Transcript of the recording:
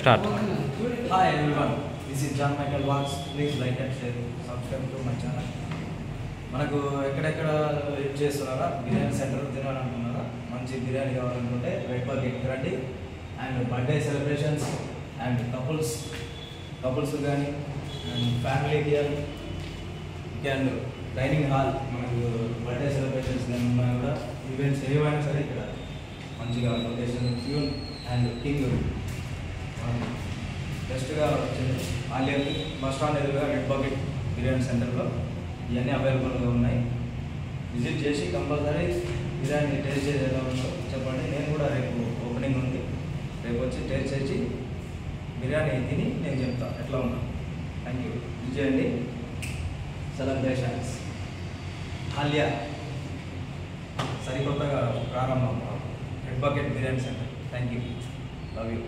Start. Hi everyone, this is John Michael వాక్స్. Please like and share, subscribe to my channel. మనకు ఎక్కడెక్కడ use చేస్తున్నారా, biryani centre తినాలనుకున్నారా, మంచి బిర్యానీ కావాలనుకుంటే రెడ్ బకెట్ రండి. And birthday celebrations and couples కానీ అండ్ ఫ్యామిలీకి అండ్ డైనింగ్ హాల్, మనకు బర్త్డే సెలబ్రేషన్స్ కానీ ఉన్నా కూడా ఈవెంట్స్ ఏవైనా సరే ఇక్కడ మంచిగా లొకేషన్ ఫ్యూన్ అండ్ కింగ్ బెస్ట్గా వచ్చింది. ఆలియర్ బస్ స్టాండ్ ఎదురుగా రెడ్ బకెట్ బిర్యానీ సెంటర్లో ఇవన్నీ అవైలబుల్గా ఉన్నాయి. విజిట్ చేసి కంపల్సరీ బిర్యానీ టేస్ట్ చేసి ఎలా ఉందో చెప్పండి. నేను కూడా రేపు ఓపెనింగ్ ఉంది, రేపు వచ్చి టేస్ట్ చేసి బిర్యానీ తిని నేను చెప్తాను ఎట్లా ఉన్నా. Thank you. విజిట్ చేయండి. సెలబ్రేషన్స్ ఆలియా సరికొత్తగా ప్రారంభం red bucket biryani centre. Thank you. Love you.